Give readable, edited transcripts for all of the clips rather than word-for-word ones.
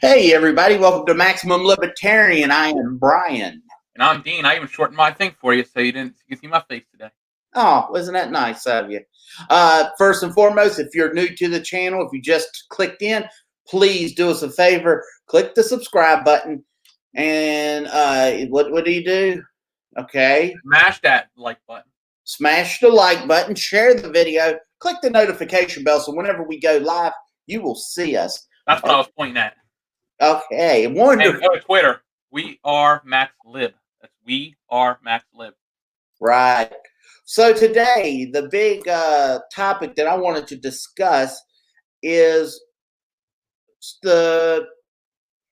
Hey, everybody, welcome to Maximum Libertarian. I am Brian. And I'm Dean. I even shortened my thing for you so you can see my face today. Oh, wasn't that nice of you? First and foremost, if you're new to the channel, if you just clicked in, please do us a favor. Click the subscribe button. And what do you do? Okay. Smash that like button. Smash the like button. Share the video. Click the notification bell so whenever we go live, you will see us. That's what I was pointing at. Okay. Wonderful. And go to Twitter. We are Max Lib. That's We Are Max Lib. Right. So today, the big topic that I wanted to discuss is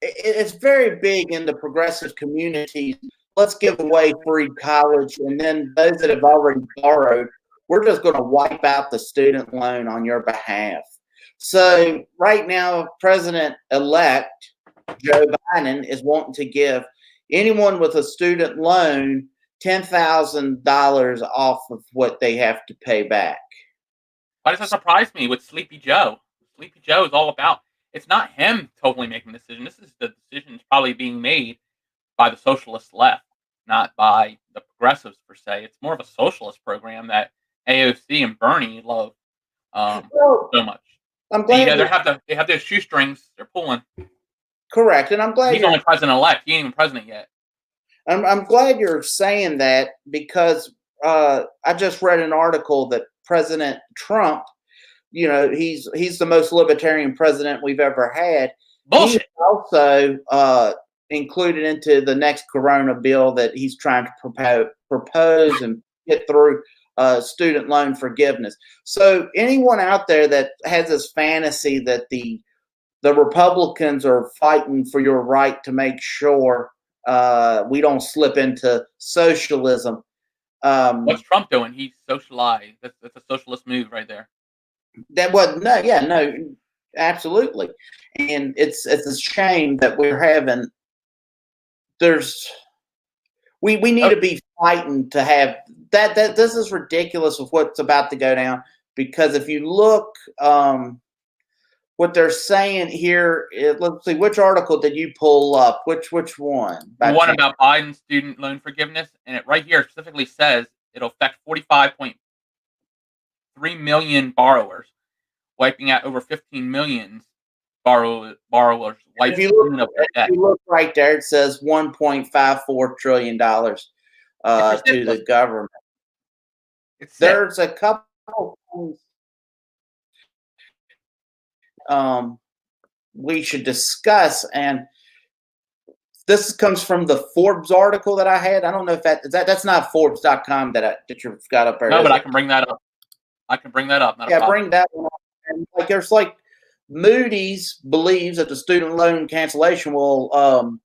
it's very big in the progressive communities. Let's give away free college, and then those that have already borrowed, we're just going to wipe out the student loan on your behalf. So right now, President-elect Joe Biden is wanting to give anyone with a student loan $10,000 off of what they have to pay back. Why does that surprise me with Sleepy Joe? Sleepy Joe is all about, it's not him totally making the decision. This is the decision probably being made by the socialist left, not by the progressives per se. It's more of a socialist program that AOC and Bernie love so much. I'm glad they have their shoestrings they're pulling. Correct, and I'm glad he's only president-elect. He ain't even president yet. I'm glad you're saying that because I just read an article that President Trump, he's the most libertarian president we've ever had. Bullshit. He's also included into the next Corona bill that he's trying to propose and get through student loan forgiveness. So anyone out there that has this fantasy that the Republicans are fighting for your right to make sure we don't slip into socialism. What's Trump doing? He's socialized. That's a socialist move right there. That was no, absolutely. And it's a shame that we're having. We need to be fighting to have that. This is ridiculous with what's about to go down, because if you look, what they're saying here, let's see, which article did you pull up? Which one? The one about Biden's student loan forgiveness, and it right here specifically says it'll affect 45.3 million borrowers, wiping out over 15 million borrowers. If you look right there, it says $1.54 trillion to the government. There's a couple things we should discuss, and this comes from the Forbes article that I had. I don't know if that's not Forbes.com that you've got up there. No, but I can bring that up. Bring that one up. And there's Moody's believes that the student loan cancellation will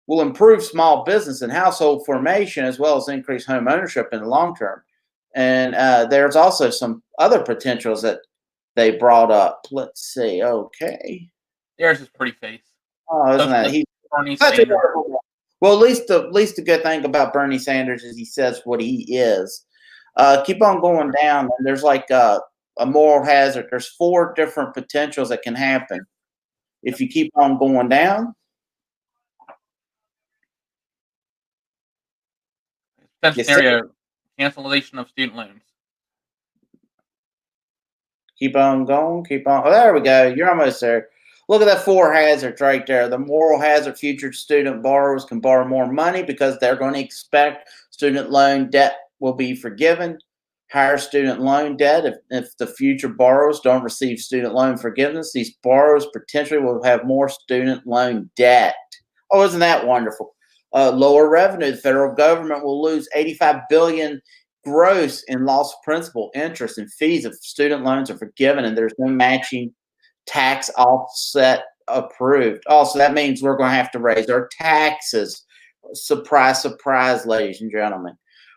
improve small business and household formation, as well as increase home ownership in the long term. And there's also some other potentials that they brought up. Let's see. Okay. There's his pretty face. Oh, isn't that? He's Bernie Sanders. Well, at least the good thing about Bernie Sanders is he says what he is. Keep on going down, and there's a moral hazard. There's 4 different potentials that can happen if you keep on going down. Scenario: cancellation of student loans. Keep on going. Keep on. Oh, there we go. You're almost there. Look at that 4 hazards right there. The moral hazard: future student borrowers can borrow more money because they're going to expect student loan debt will be forgiven. Higher student loan debt. If the future borrowers don't receive student loan forgiveness, these borrowers potentially will have more student loan debt. Oh, isn't that wonderful? Lower revenue. The federal government will lose $85 billion gross in lost principal, interest, and fees if student loans are forgiven and there's no matching tax offset approved. Also, that means we're going to have to raise our taxes. Surprise, surprise, ladies and gentlemen.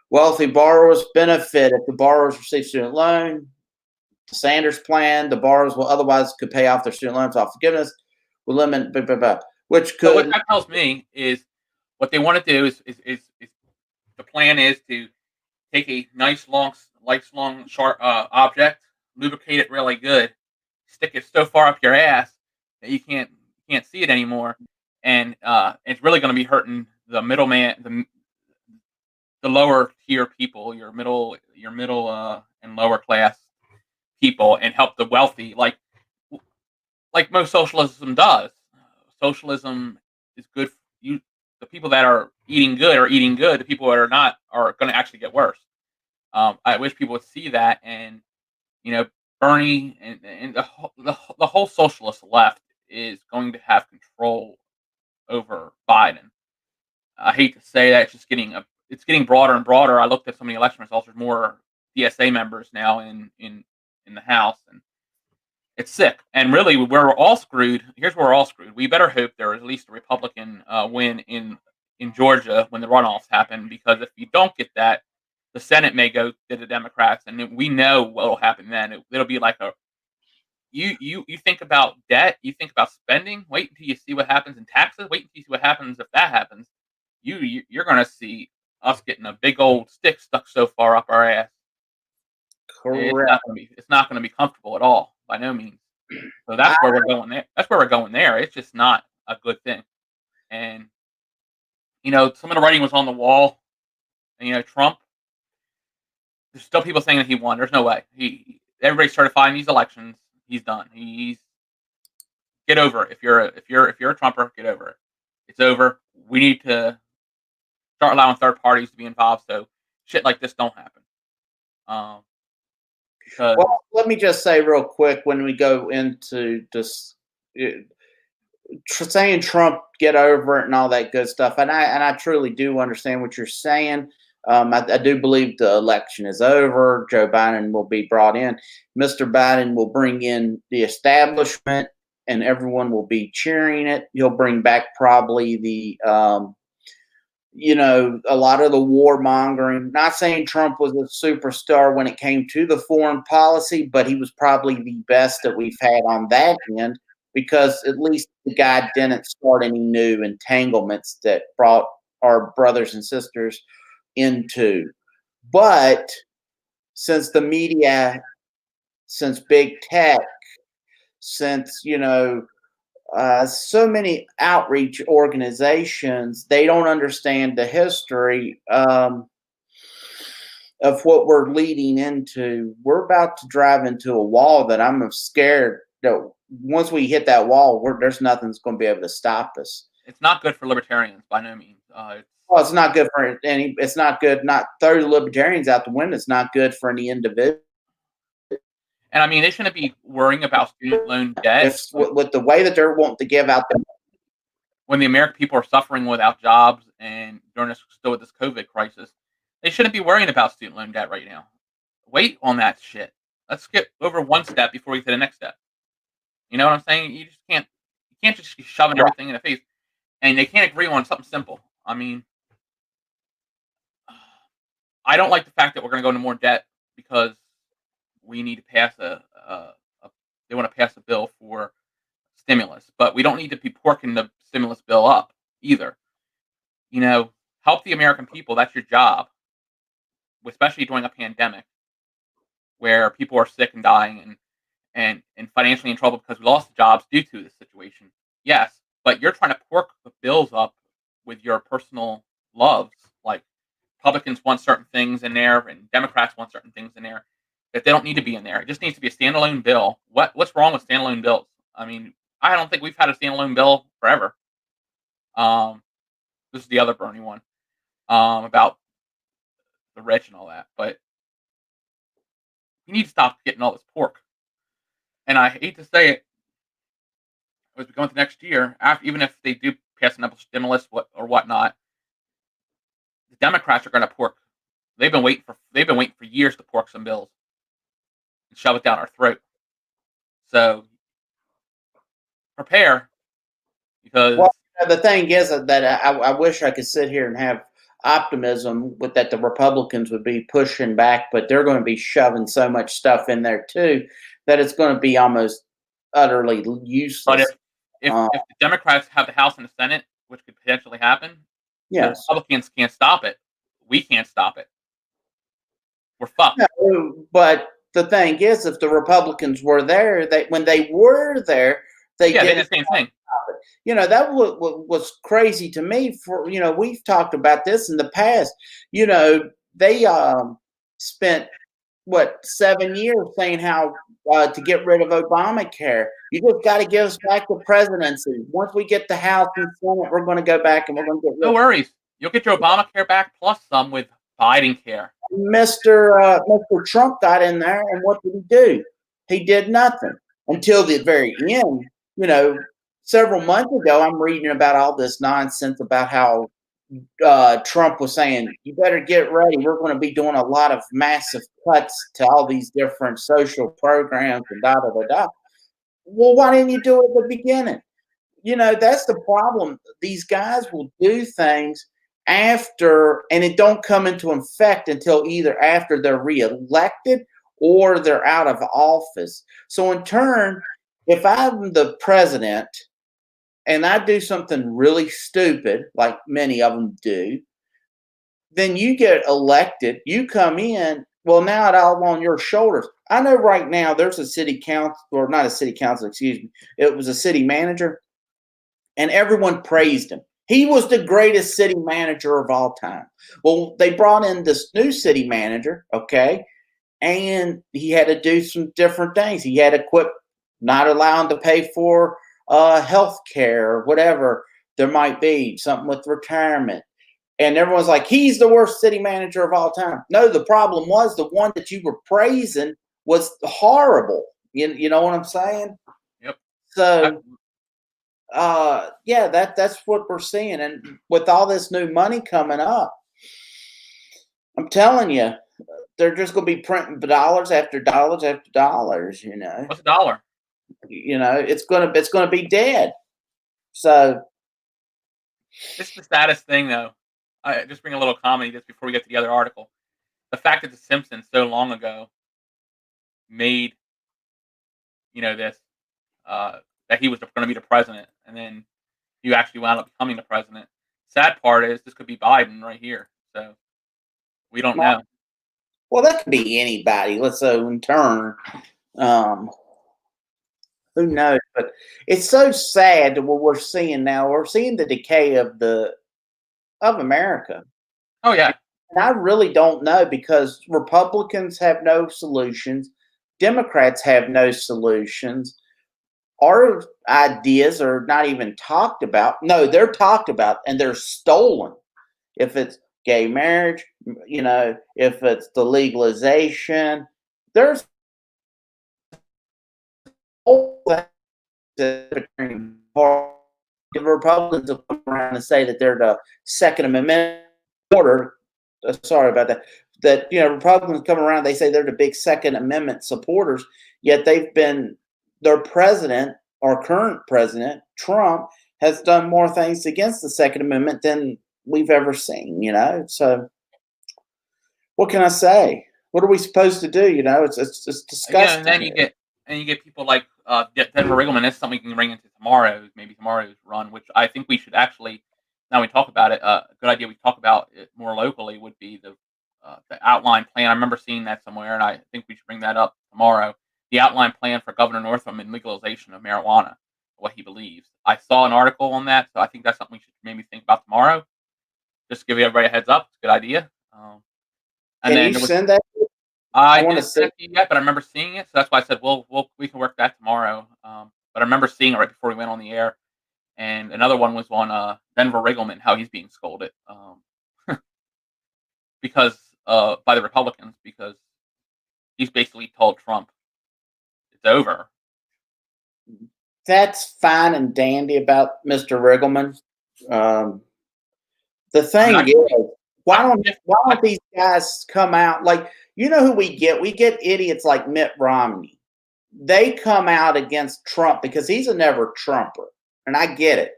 Wealthy borrowers benefit if the borrowers receive student loan. The Sanders plan: the borrowers will otherwise could pay off their student loans off forgiveness. Will limit, which could. So what that tells me is what they want to do is the plan is to take a nice long sharp object, lubricate it really good, stick it so far up your ass that you can't can't see it anymore, and it's really going to be hurting the middleman, the lower tier people, your middle and lower class people, and help the wealthy, like most socialism does. Socialism is good. You, the people that are eating good are eating good. The people that are not are going to actually get worse. I wish people would see that, and Bernie and the whole socialist left is going to have control over Biden. I hate to say that, it's getting broader and broader. I looked at some of the election results. There's more DSA members now in the House, and it's sick. And really, where we're all screwed. Here's where we're all screwed. We better hope there is at least a Republican win in Georgia when the runoffs happen, because if you don't get that, the Senate may go to the Democrats, and we know what will happen then. It'll be like you think about debt, you think about spending. Wait until you see what happens in taxes. Wait until you see what happens if that happens. You're going to see us getting a big old stick stuck so far up our ass. Correct. It's not going to be comfortable at all, by no means. So that's where we're going there. That's where we're going there. It's just not a good thing. And some of the writing was on the wall. And Trump. There's still people saying that he won. There's no way. Everybody's certifying these elections. He's done. Get over it. If you're a Trumper, get over it. It's over. We need to start allowing third parties to be involved so shit like this don't happen. Well, let me just say real quick when we go into this, saying Trump get over it and all that good stuff, and I truly do understand what you're saying. I do believe the election is over. Joe Biden will be brought in. Mr. Biden will bring in the establishment, and everyone will be cheering it. He'll bring back probably the a lot of the warmongering. Not saying Trump was a superstar when it came to the foreign policy, but he was probably the best that we've had on that end, because at least the guy didn't start any new entanglements that brought our brothers and sisters into. But since the media, since big tech, since so many outreach organizations, they don't understand the history of what we're leading into. We're about to drive into a wall that I'm scared that once we hit that wall, there's nothing's going to be able to stop us. It's not good for libertarians by no means. Well, it's not good for any. It's not good. Not throw the libertarians out the window. It's not good for any individual. And I mean, they shouldn't be worrying about student loan debt with the way that they're wanting to give out them. When the American people are suffering without jobs and still with this COVID crisis, they shouldn't be worrying about student loan debt right now. Wait on that shit. Let's get over one step before we get to the next step. You know what I'm saying? You can't just be shoving everything in the face, and they can't agree on something simple. I mean, I don't like the fact that we're going to go into more debt because we need to pass they want to pass a bill for stimulus, but we don't need to be porking the stimulus bill up either. Help the American people. That's your job, especially during a pandemic where people are sick and dying and financially in trouble because we lost jobs due to this situation. Yes, but you're trying to pork the bills up with your personal loves. Like Republicans want certain things in there and Democrats want certain things in there that they don't need to be in there. It just needs to be a standalone bill. What's wrong with standalone bills? I mean, I don't think we've had a standalone bill forever. This is the other Bernie one about the rich and all that. But you need to stop getting all this pork. And I hate to say it, as we go into next year, even if they do pass another stimulus or whatnot, the Democrats are going to pork. They've been waiting for years to pork some bills and shove it down our throat. So prepare, because the thing is that I wish I could sit here and have optimism with that the Republicans would be pushing back, but they're going to be shoving so much stuff in there too that it's going to be almost utterly useless. But if the Democrats have the House and the Senate, which could potentially happen, the Republicans can't stop it. We can't stop it. We're fucked. No, but the thing is, if the Republicans were there, when they were there, They Yeah, they did did the same thing. You know, that was crazy to me. For we've talked about this in the past. They spent what 7 years saying how to get rid of Obamacare. You just got to give us back the presidency. Once we get the House and Senate, we're going to go back and we're going to get No rid. worries. You'll get your Obamacare back plus some with Biden care. Mr. Trump got in there, and what did he do? He did nothing until the very end. Several months ago, I'm reading about all this nonsense about how Trump was saying, you better get ready. We're going to be doing a lot of massive cuts to all these different social programs and da da da da. Well, why didn't you do it at the beginning? That's the problem. These guys will do things after, and it don't come into effect until either after they're reelected or they're out of office. So in turn, if I'm the president and I do something really stupid, like many of them do, then you get elected, you come in, well, now it's all on your shoulders. I know right now there's a city council, or not a city council, excuse me. It was a city manager, and everyone praised him. He was the greatest city manager of all time. Well, they brought in this new city manager, okay, and he had to do some different things. He had to quit not allowing to pay for health care or whatever there might be, something with retirement. And everyone's like, he's the worst city manager of all time. No, the problem was the one that you were praising was horrible. You know what I'm saying? Yep. So, yeah, that's what we're seeing. And with all this new money coming up, I'm telling you, they're just going to be printing dollars after dollars after dollars. What's a dollar? It's gonna be dead. So This is the saddest thing, though. I just bring a little comedy just before we get to the other article. The fact that The Simpsons so long ago made this that he was going to be the president, and then you actually wound up becoming the president. Sad part is this could be Biden right here, so we don't know. Well, that could be anybody. Let's say in turn, who knows? But it's so sad that what we're seeing now. We're seeing the decay of America. Oh yeah, and I really don't know, because Republicans have no solutions, Democrats have no solutions. Our ideas are not even talked about. No, they're talked about and they're stolen. If it's gay marriage, if it's the legalization, there's the Republicans will come around and say that they're the Second Amendment order. Sorry about that. That Republicans come around, they say they're the big Second Amendment supporters. Yet their president, our current president, Trump, has done more things against the Second Amendment than we've ever seen. So what can I say? What are we supposed to do? It's disgusting. Yeah, and then you get people like Denver Riggleman. That's something we can bring into tomorrow's run, which I think we should actually. Now we talk about it. A good idea we talk about it more locally would be the outline plan. I remember seeing that somewhere, and I think we should bring that up tomorrow. The outline plan for Governor Northam and legalization of marijuana, what he believes. I saw an article on that, so I think that's something we should maybe think about tomorrow. Just to give everybody a heads up. It's a good idea. And then you send that? I didn't send it yet, but I remember seeing it, so that's why I said we can work that tomorrow. But I remember seeing it right before we went on the air. And another one was on Denver Riggleman, how he's being scolded because by the Republicans, because he's basically told Trump it's over. That's fine and dandy about Mr. Riggleman. The thing is, why don't these guys come out? Like, who we get? We get idiots like Mitt Romney. They come out against Trump because he's a never Trumper. And I get it.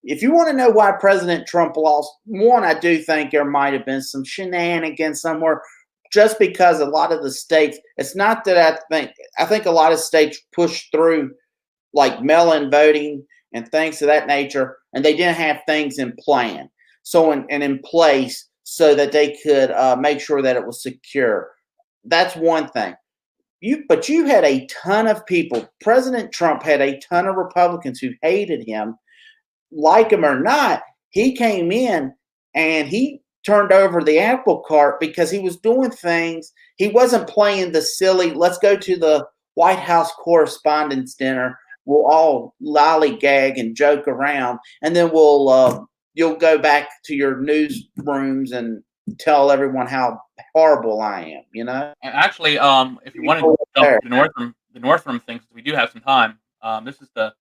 If you want to know why President Trump lost, one, I do think there might have been some shenanigans somewhere, just because a lot of the states, it's not that I think a lot of states pushed through like mail-in voting and things of that nature, and they didn't have things in plan. So in place so that they could make sure that it was secure. That's one thing. But you had a ton of people. President Trump had a ton of Republicans who hated him, like him or not. He came in and he turned over the apple cart because he was doing things. He wasn't playing the silly, let's go to the White House Correspondents' Dinner. We'll all lollygag and joke around, and then you'll go back to your newsrooms and tell everyone how horrible I am, And actually, if you want to jump to the Northam thing, since we do have some time, this is the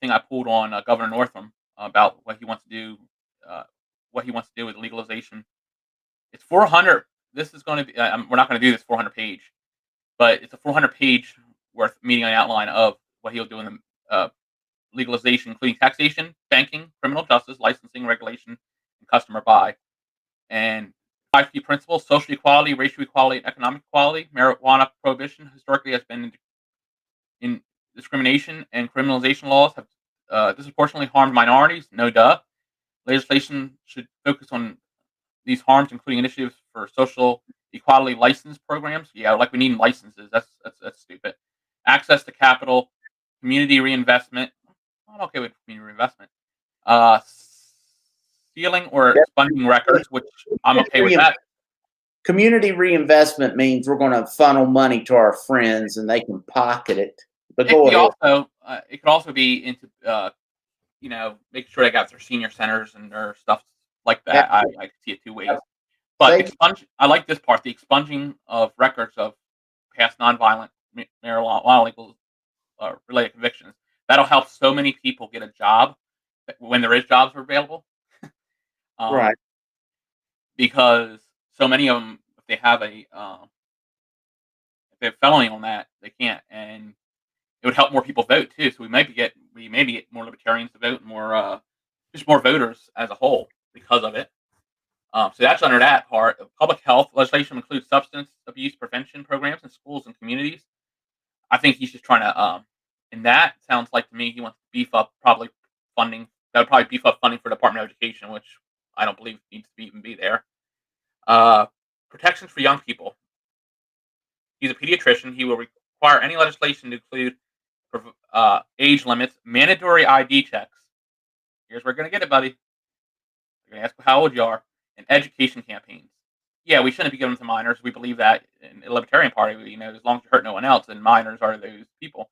thing I pulled on Governor Northam about what he wants to do, with legalization. It's 400. This is going to be. We're not going to do this 400 page, but it's a 400 page worth meeting an outline of what he'll do in the legalization, including taxation, banking, criminal justice, licensing, regulation, and customer buy. And 5 key principles: social equality, racial equality, and economic equality. Marijuana prohibition historically has been in discrimination, and criminalization laws have disproportionately harmed minorities. No duh. Legislation should focus on these harms, including initiatives for social equality license programs. Yeah, like we need licenses. That's stupid. Access to capital, community reinvestment. I'm okay with community reinvestment. Sealing or expunging records, which I'm okay with that. Community reinvestment means we're going to funnel money to our friends and they can pocket it. But it could also be into make sure they got their senior centers and their stuff like that. I see it 2 ways. But I like this part: the expunging of records of past nonviolent marijuana legal related convictions. That'll help so many people get a job when there is jobs available. Right. Because so many of them, if they have a felony on that, they can't, and it would help more people vote too. So we maybe get more libertarians to vote, just more voters as a whole because of it. So that's under that part. Public health legislation includes substance abuse prevention programs in schools and communities. I think he's just trying to, and that sounds like to me he wants to beef up funding. That would probably beef up funding for the Department of Education, which I don't believe needs to even be there. Protections for young people. He's a pediatrician. He will require any legislation to include age limits, mandatory ID checks. Here's where we're going to get it, buddy. They're going to ask how old you are, and education campaigns. Yeah, we shouldn't be giving them to minors. We believe that in the Libertarian Party, as long as you hurt no one else, then minors are those people.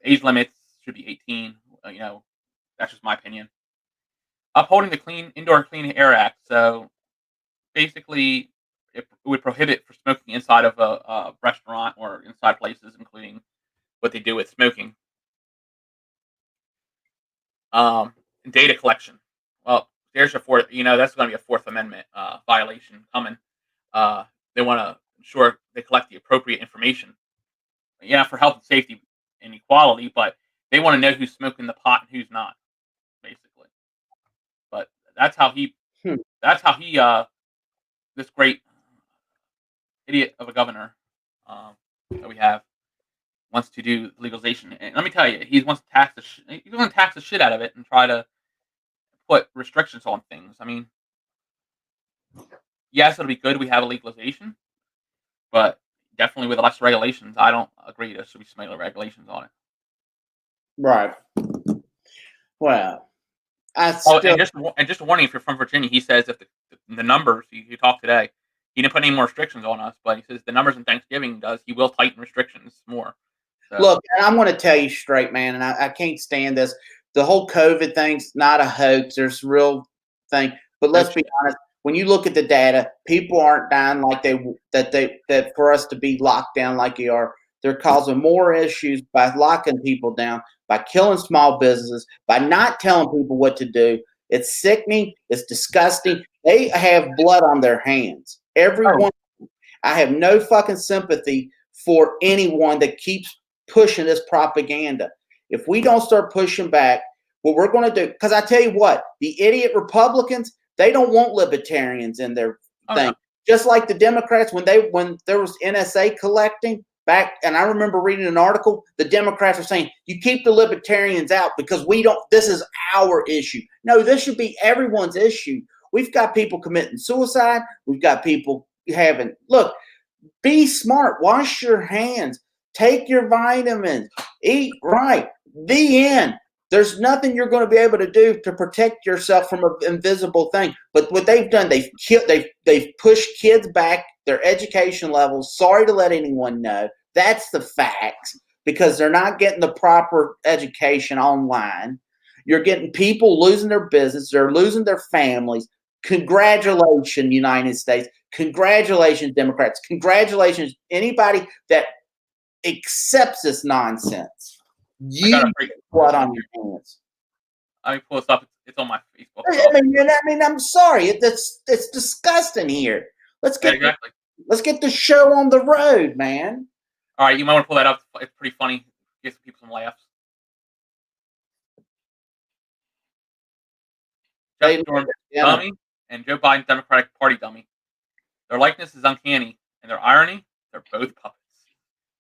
Age limits should be 18. That's just my opinion. Upholding the Indoor Clean Air Act. So basically, it would prohibit for smoking inside of a restaurant or inside places, including what they do with smoking. Data collection. Well, there's that's going to be a Fourth Amendment violation coming. They want to ensure they collect the appropriate information. Yeah, for health and safety and equality, but they want to know who's smoking the pot and who's not, basically. But that's how he, this great idiot of a governor that we have wants to do legalization. And let me tell you, he wants to tax the shit out of it and try to put restrictions on things. I mean, yes, it'll be good we have a legalization, but definitely with less regulations. I don't agree there should be some regulations on it. Right. Well, and just a warning, if you're from Virginia, he says if the numbers you talked today, he didn't put any more restrictions on us, but he says the numbers in Thanksgiving he will tighten restrictions more. So. Look, and I'm going to tell you straight, man, and I can't stand this. The whole COVID thing's not a hoax. There's a real thing. But let's be honest. When you look at the data, people aren't dying like that for us to be locked down like they are. They're causing more issues by locking people down, by killing small businesses, by not telling people what to do. It's sickening. It's disgusting. They have blood on their hands. Everyone. I have no fucking sympathy for anyone that keeps pushing this propaganda. If we don't start pushing back, what we're going to do, because I tell you what, the idiot Republicans, they don't want libertarians in their thing. No. Just like the Democrats, when there was NSA collecting back, and I remember reading an article, the Democrats are saying, you keep the libertarians out because this is our issue. No, this should be everyone's issue. We've got people committing suicide. We've got people look, Be smart. Wash your hands. Take your vitamins. Eat right. The end. There's nothing you're going to be able to do to protect yourself from an invisible thing. But what they've done, they've pushed kids back, their education levels. Sorry to let anyone know. That's the facts, because they're not getting the proper education online. You're getting people losing their business. They're losing their families. Congratulations, United States. Congratulations, Democrats. Congratulations, anybody that accepts this nonsense. You blood on your hands. I pull this up. It's on my Facebook. I mean, I'm sorry. It's disgusting here. Let's get the show on the road, man. All right, you might want to pull that up. It's pretty funny. Get some people some laughs. Jeff Storm's dummy and Joe Biden's Democratic Party dummy. Their likeness is uncanny, and their irony, they're both puppets.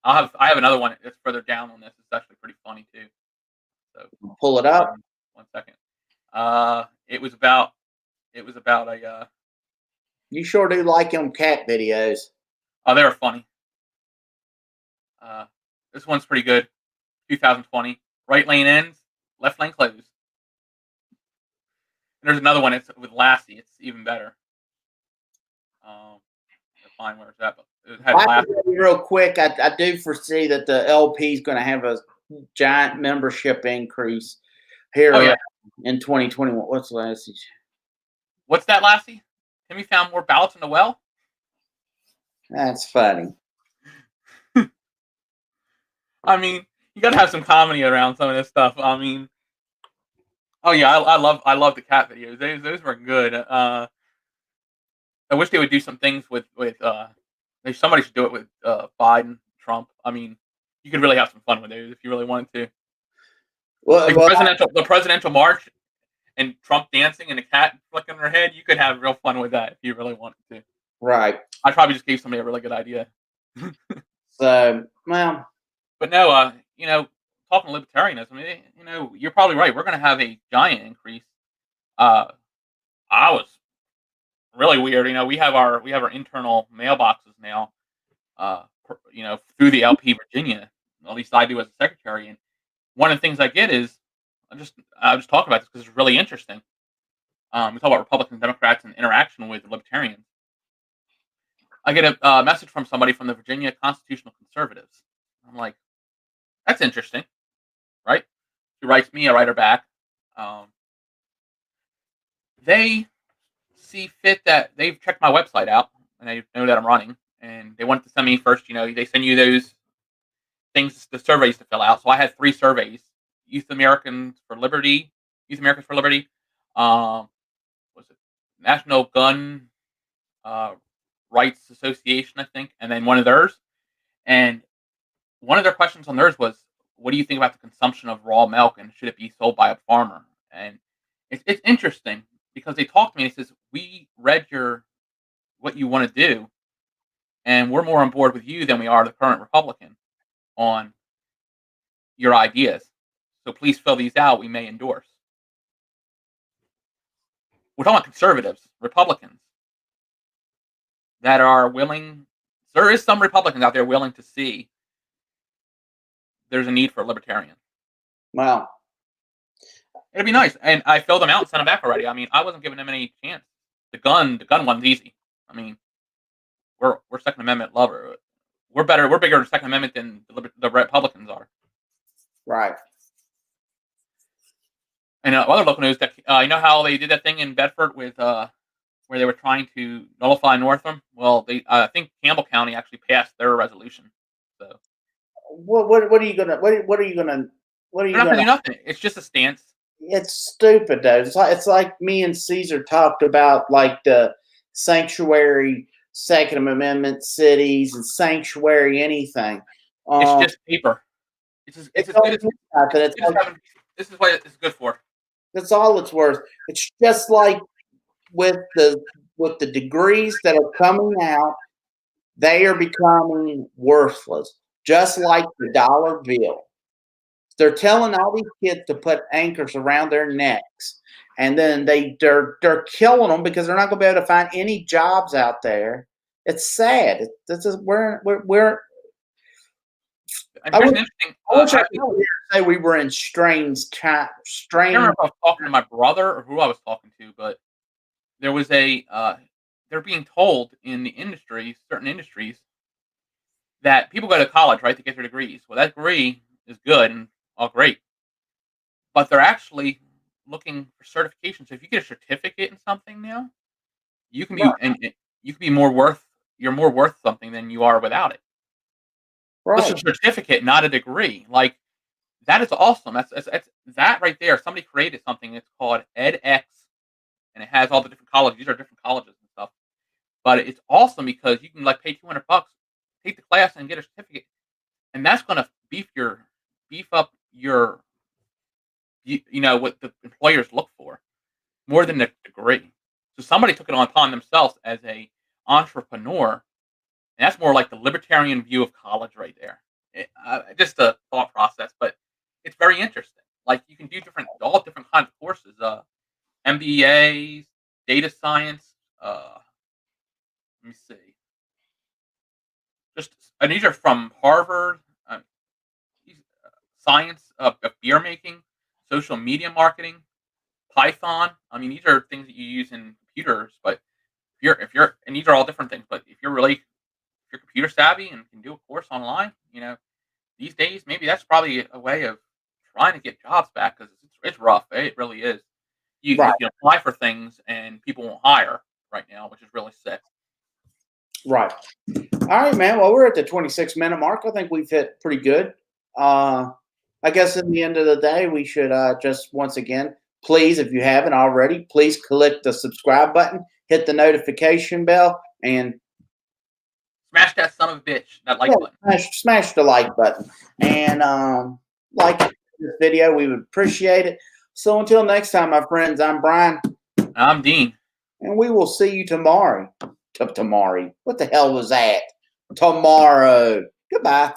I have another one that's further down on this. It's actually pretty funny too. So pull it up. 1 second. It was about a. You sure do like them cat videos. Oh, they were funny. This one's pretty good. 2020. Right lane ends, left lane closed. And there's another one. It's with Lassie. It's even better. Find where it's at. But it had real quick, I do foresee that the LP is going to have a giant membership increase here in 2021. What's Lassie? What's that, Lassie? Timmy found more ballots in the well? That's funny. I mean, you got to have some comedy around some of this stuff. I mean, oh yeah, I love the cat videos. Those were good. I wish they would do some things with somebody should do it with Biden, Trump. I mean, you could really have some fun with those if you really wanted to. Well, the presidential march and Trump dancing and a cat flicking her head, you could have real fun with that if you really wanted to. Right. I probably just gave somebody a really good idea. So, well, but no, talking libertarianism, you're probably right. We're going to have a giant increase. I was really weird. We have our internal mailboxes now. Through the LP Virginia. At least I do as a secretary. And one of the things I get is I just talk about this because it's really interesting. We talk about Republicans and Democrats and interaction with libertarians. I get a message from somebody from the Virginia Constitutional Conservatives. I'm like, that's interesting, right? She writes me, I write her back. They see fit that they've checked my website out and they know that I'm running, and they wanted to send me first. They send you those things, the surveys to fill out. So I had 3 surveys: Americans for Liberty, was it National Gun Rights Association, I think, and then one of theirs. And one of their questions on theirs was, what do you think about the consumption of raw milk, and should it be sold by a farmer? And it's interesting because they talked to me and they says, we read what you want to do, and we're more on board with you than we are the current Republican on your ideas. So please fill these out. We may endorse. We're talking about conservatives, Republicans that are willing. There is some Republicans out there willing to see there's a need for a libertarian. Wow. It'd be nice. And I filled them out and sent them back already. I mean, I wasn't giving them any chance. The gun one's easy. I mean, we're Second Amendment lover. We're bigger in Second Amendment than the Republicans are. Right. And other local news that how they did that thing in Bedford with where they were trying to nullify Northam. Well, I think Campbell County actually passed their resolution. So what are you gonna do nothing. It's just a stance. It's stupid though. It's like me and Caesar talked about, like the sanctuary Second Amendment cities and sanctuary anything. It's just paper. It's as good as this is what it's good for. That's all it's worth. It's just like with the degrees that are coming out, they are becoming worthless, just like the dollar bill. They're telling all these kids to put anchors around their necks, and then they're killing them because they're not going to be able to find any jobs out there. It's sad. This is we're And I here's wish, an interesting. I wish I I could say we were in strange can't strange. remember if I was talking to my brother or who I was talking to, but there was they're being told in the industry, certain industries, that people go to college, right, to get their degrees. Well, that degree is good and all great, but they're actually looking for certification. So if you get a certificate in something now, you can Right, be you can be more worth. You're more worth something than you are without it. It's a right, certificate, not a degree. Like that is awesome. That's that right there. Somebody created something. It's called edX, and it has all the different colleges. These are different colleges and stuff. But it's awesome because you can like pay $200, take the class, and get a certificate, and that's going to beef up your you know what the employers look for more than the degree. So somebody took it upon themselves as a entrepreneur, and that's more like the libertarian view of college right there. Just a thought process, but it's very interesting. Like you can do all different kinds of courses, MBAs, data science. Let me see. Just and these are from Harvard. These, science of beer making, social media marketing, Python. I mean, these are things that you use in computers. But if you're and these are all different things. But if you're computer savvy and can do a course online, these days maybe that's probably a way of trying to get jobs back because it's rough. It really is. You right, can apply for things and people won't hire right now, which is really sick. right. All right, man. Well, we're at the 26-minute mark. I think we've hit pretty good. I guess in the end of the day, we should just once again, please, if you haven't already, please click the subscribe button, hit the notification bell, and Smash that son of a bitch, that yeah, like button. smash the like button. And like this video, we would appreciate it. So until next time, my friends, I'm Brian, I'm Dean. and we will see you tomorrow. Tomorrow. What the hell was that? Tomorrow. Goodbye.